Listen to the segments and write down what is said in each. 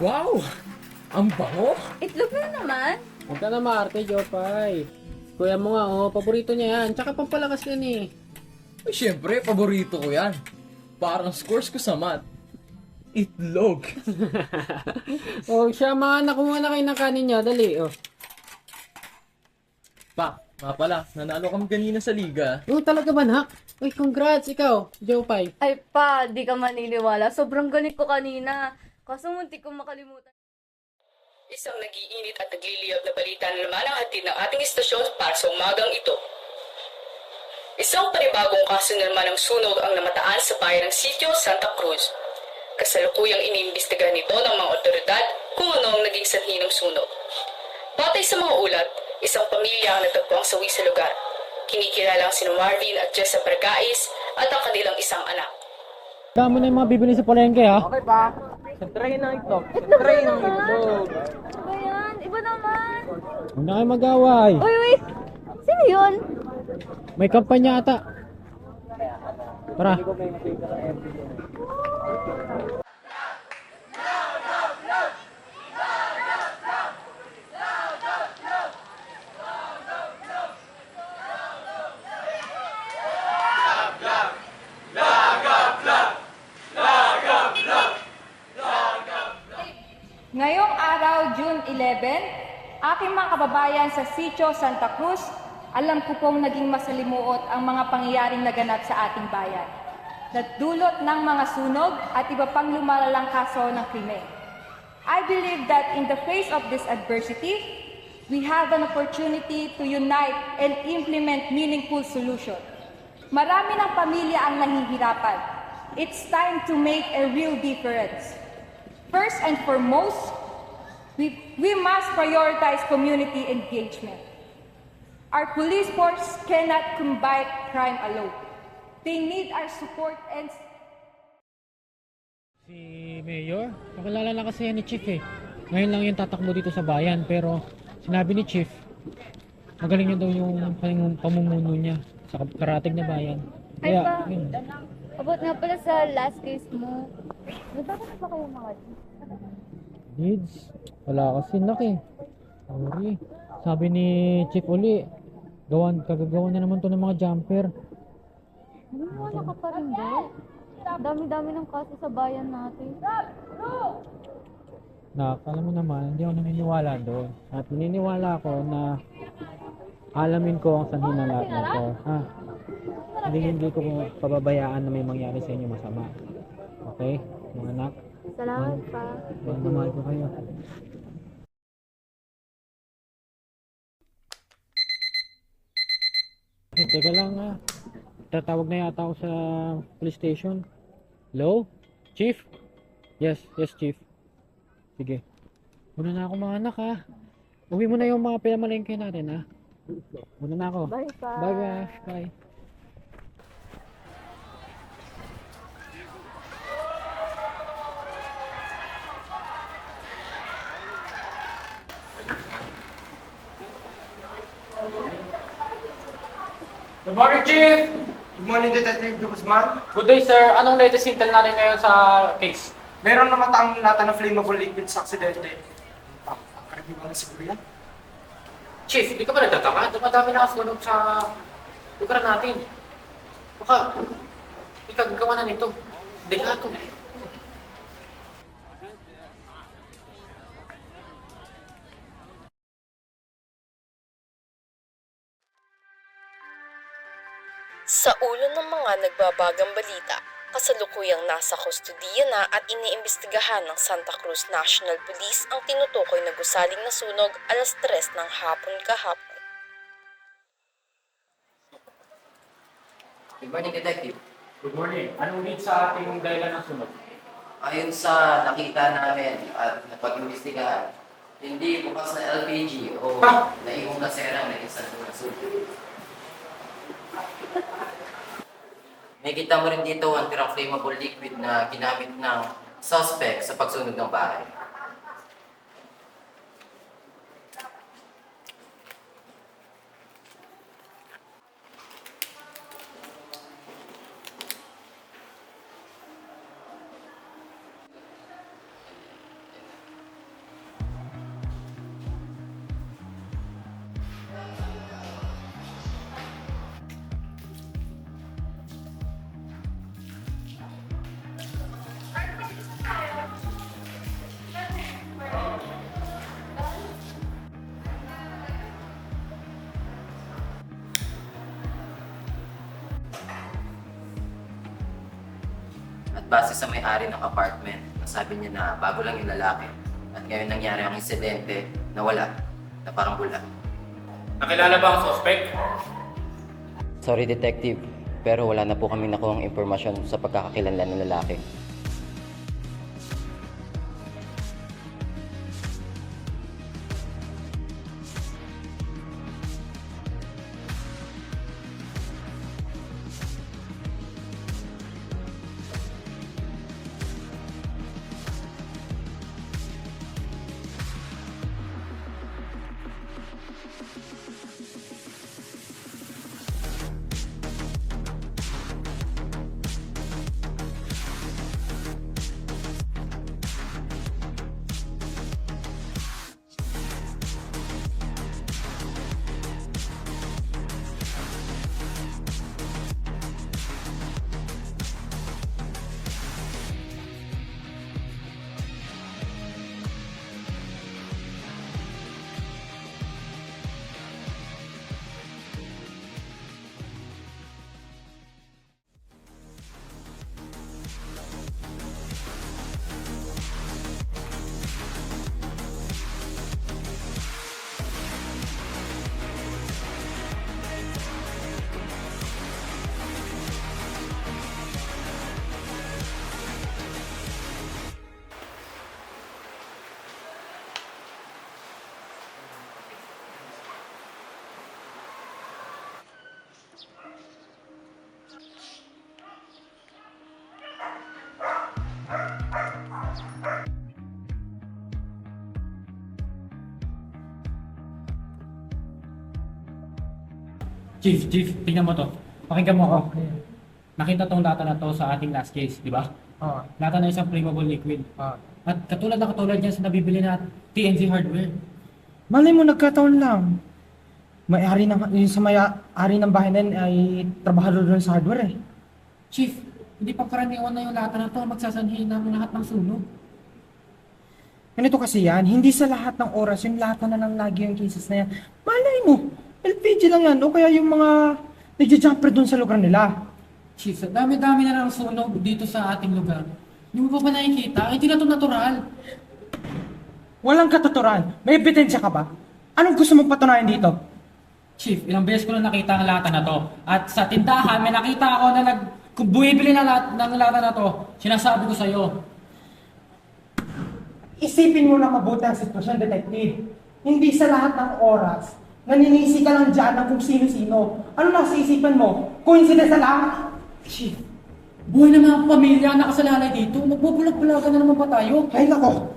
Wow! Ang bango! Itlog na naman. Huwag ka na maarte, Jopay. Kuya mo nga, oh, paborito niya yan. Tsaka pampalakas yan eh. Ay, syempre, paborito ko yan. Parang scores ko sa math. Itlog! Oh, siya, mga nakuha na kayo ng kanin niya. Dali, oh. Pa, nga pala, nanalo kami kanina sa liga. Oh, talaga ba, nak? Uy, congrats, ikaw, Jopay. Ay pa, di ka maniniwala. Sobrang galit ko kanina. Kaso muntik kong makalimutan. Isang nag-iinit at nagliliyab na balita na naman ang hatid ng ating istasyon para sa umagang ito. Isang panibagong kaso na naman ng sunog ang namataan sa bayan ng Sitio Santa Cruz. Kasalukuyang iniimbestigahan nito ng mga otoridad kung ano ang naging sanhi ng sunog. Batay sa mga ulat, isang pamilya ang natagpuang sawi sa lugar. Kinikilala ang sina Marvin at Jessa Pargais at ang kanilang isang anak. Dami na yung mga bibili sa palengke, ha? Okay pa, sa tray ng itlog. Sa tray ng itlog. Ano ba yan? Iba naman. Huwag na kayo mag-away. Uy, wait. Sino yun? May kampanya ata. Tara. Ngayong araw, June 11, aking mga kababayan sa Sitio Santa Cruz, alam ko pong naging masalimuot ang mga pangyayaring naganap sa ating bayan. Nagdulot ng mga sunog at iba pang lumalalang kaso ng krimen. I believe that in the face of this adversity, we have an opportunity to unite and implement meaningful solutions. Marami ng pamilya ang nahihirapan. It's time to make a real difference. First and foremost, we must prioritize community engagement. Our police force cannot combat crime alone. They need our support and... Si Mayor, pakilala na kasi yan ni Chief eh. Ngayon lang yung tatakbo dito sa bayan, pero sinabi ni Chief, magaling niya daw yung pamumuno niya sa karatig na bayan. Ay Kaya, pa, yun. abot nga pala sa last case mo. Nagkaka na ba kayo mga Leads, wala kasi laki. Sorry. Sabi ni Chief uli, kagagawa na naman to ng mga jumper. Wala ka pa rin ba? Dami-dami ng kaso sa bayan natin. Alam mo naman, hindi ako naniniwala doon. At naniniwala ako na alamin ko ang sanhi ng lahat nito. Ha? Hindi ko pababayaan na may mangyari sa inyo masama. Okay? Mga anak? Salamat pa. Mahal ko kayo. Teka lang ha. Tatawag na yata ako sa police station. Hello? Chief? Yes, Chief. Sige. Muna na ako mga anak ha. Uwi mo na yung mga pinamalengke natin ha. Muna na ako. Bye pa. Bye. Bye. Good morning, Chief! Good morning, Detective Guzman. Good day, sir. Anong latest intel natin ngayon sa case? Meron na mataang lata ng flammable liquid sa aksidente. Karaniwan na siguro yan. Chief, hindi ka ba nagtataka? Dumadami na kasunog sa lugar natin. Baka, hindi ka gagawa na nito. Delikado. Sa ulo ng mga nagbabagang balita, kasalukuyang nasa kustudiya na at iniimbestigahan ng Santa Cruz National Police ang tinutukoy na gusaling na sunog 3:00 ng hapon kahapon. Good morning, Detective. Good morning. Anong lead sa ating dahilan ng sunog? Ayon sa nakita namin at napag-imbestigahan, hindi bukas na LPG o naihong gasera ang naging santo ng sunog. May kita mo rin dito ang tirang flammable liquid na ginamit ng suspect sa pagsunog ng bahay. At base sa may-ari ng apartment, nasabi niya na bago lang yung lalaki. At ngayon nangyari ang insidente na wala, na parang bula. Nakilala ba ang suspect? Sorry, Detective, pero wala na po kami nakuhang impormasyon sa pagkakakilanlan ng lalaki. Chief, tingnan mo to. Pakinggan mo ako. Nakita tong lata na to sa ating last case, di ba? Oo. Lata na isang flammable liquid. At katulad niya sa nabibili na TNC hardware. Malay mo, nagkataon lang. May-ari ng, yung sa may-ari ng bahay na yun ay trabahador doon sa hardware eh. Chief, hindi pa karaniwan na yung lata na to. Magsasanhin namin lahat ng sunog. Ganito kasi yan, hindi sa lahat ng oras yung lata na lang lagi yung cases na yan. Malay mo, LPG lang yan o kaya yung mga nagja-jumper doon sa lugar nila. Chief, sa dami-dami na ng sunog dito sa ating lugar. Hindi mo pa nakikita? Hindi na to natural. Walang katuturan. May ebidensya ka ba? Anong gusto mong patunayan dito? Chief, ilang beses ko na nakita ang lata na to. At sa tindahan, may nakita ako na kung bumibili ng lata na to, sinasabi ko sa'yo. Isipin mo na mabuti ang sitwasyon, Detective. Hindi sa lahat ng oras, naninisi ka lang dyan ng kung sino-sino. Ano nasa isipan mo? Coincidence na lang? Chief, buhay ng mga pamilya ang nakasalalay dito. Magbubulag-bulagan na naman pa tayo. Ay nako,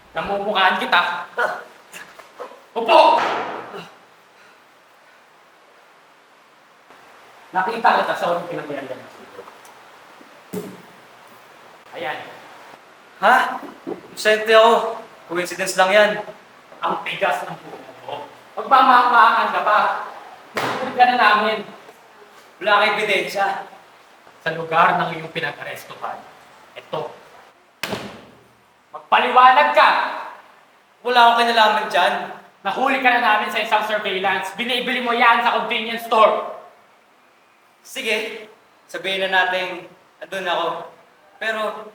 Namumukhaan kita. Upo! Nakita kita sa unang pinagmayan. Ayan. Ha? Sente ako. Coincidence lang yan. Ang tigas ng buho mo. Magmamahamahan ka pa. Hindi ka na namin. Wala kang ebidensya. Sa lugar ng iyong pinag-arestuhan. Ito. Magpaliwanag ka! Wala akong kinalaman dyan. Nahuli ka na namin sa isang surveillance. Binibili mo yan sa convenience store. Sige, sabihin na natin, andun ako. Pero,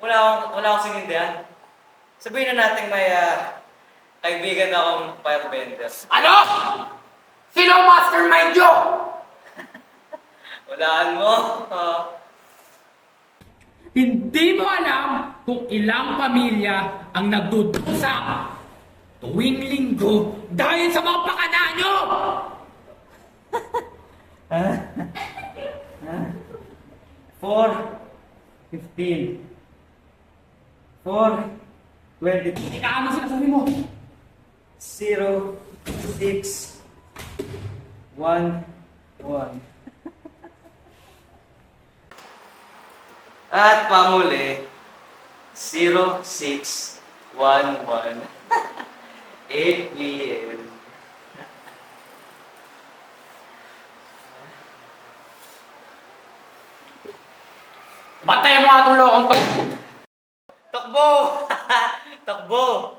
wala akong sinindihan. Sabihin na natin may kaibigan akong firebender. Ano? Sino ang mastermind nyo? Walaan mo. Hindi mo alam kung ilang pamilya ang nagdudusa tuwing linggo dahil sa mga pakana nyo! 4:15. 4:20. Ika, ano sinasabi mo? 0611. At panguli, 0611. 8 p.m. Batayan mo nga itong lokong to! Takbo! Takbo!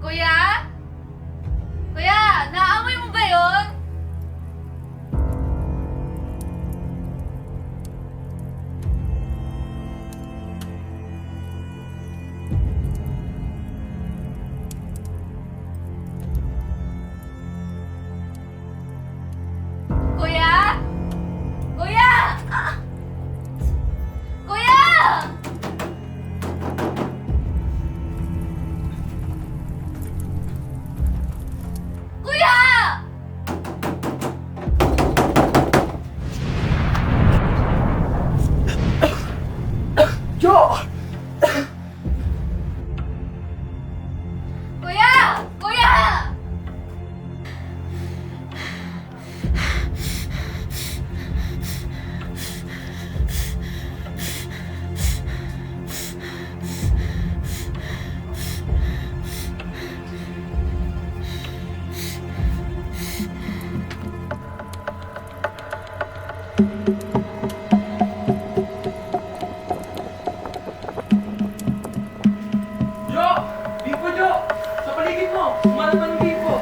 Kuya? Kuya, naamoy mo ba yun? Kuya? Kuya! Ah! Kuya! Kuya! Kuya! Kuya! Jo! Bipo, Jo! Sa paligid mo! Umalaman yung bipo!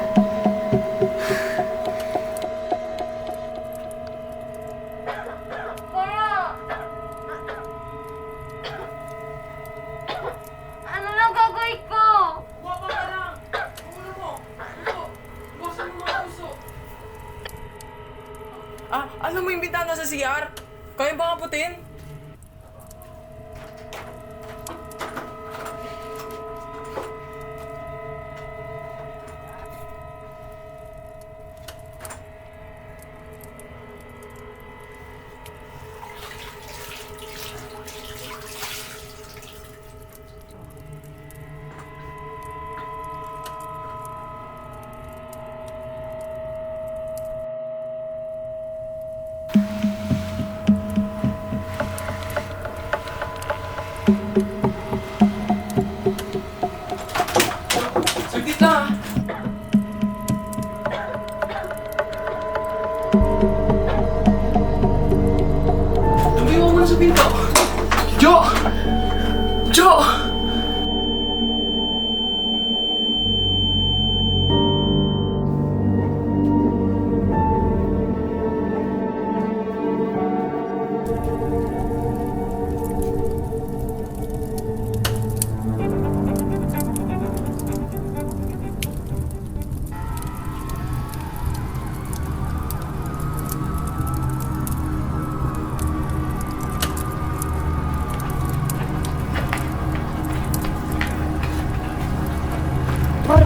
Kuya! Ano na gagawin ko? Bumaba ka lang! Ulo mo! Ulo! Iwasan mo mga puso! Alam mo yung bintana sa CR? Kaya ba kaputin?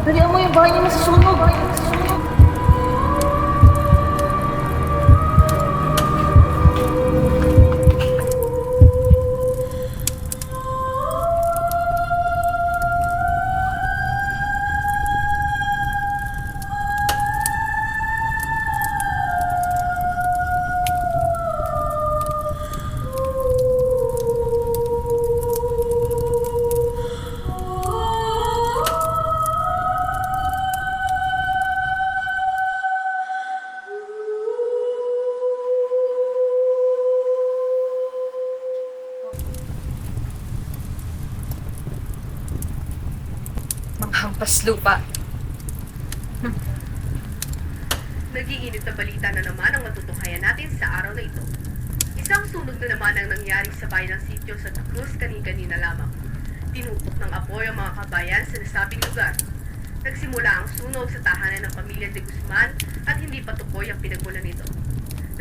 Dalihan mo yung bahay niya masusunog. Mga hampas lupa. Nag-iinit na balita na naman ang matutuhayan natin sa araw na ito. Isang sunog na naman ang nangyari sa bayan ng sitio Santa Cruz kani-kanina lamang. Tinutok ng apoy ang mga kabayan sa nasabing lugar. Nagsimula ang sunog sa tahanan ng pamilya de Guzman at hindi patukoy ang pinagmulan nito.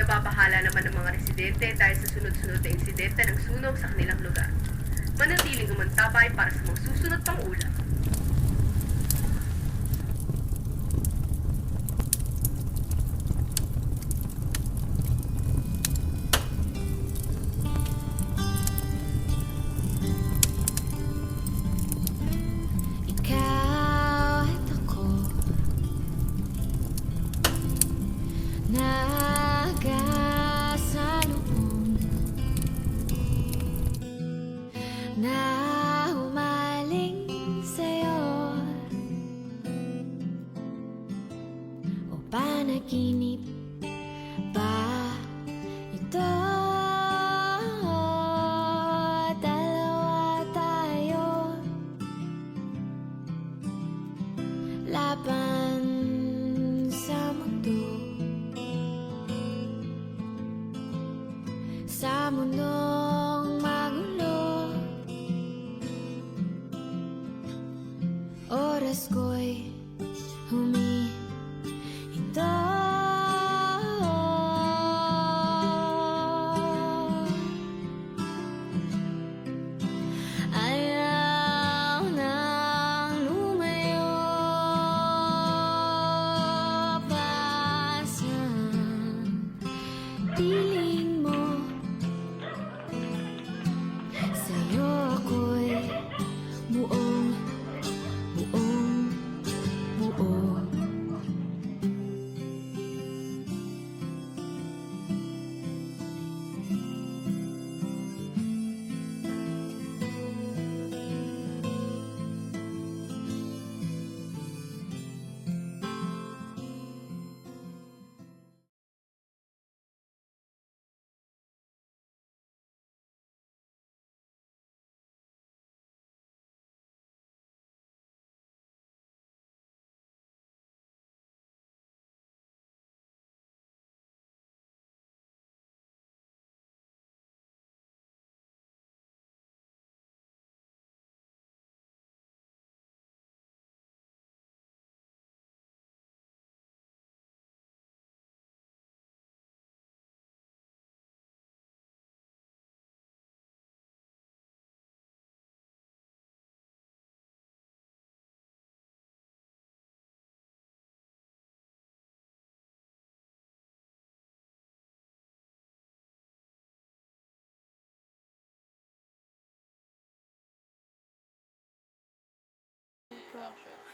Nababahala naman ng mga residente dahil sa sunod-sunod na insidente ng sunog sa kanilang lugar. Manatiling umantabay para sa mga susunod pang ulat. Ikaw at ako nagkasalubong na humaling sa'yo o panaginip ba ito? Dalawa tayo laban sa mundo, sa mundong magulo. Oras ko'y humihinto. Ayaw nang lumayo pa sa piling mo. Sa'yo ako'y buong buo. Production.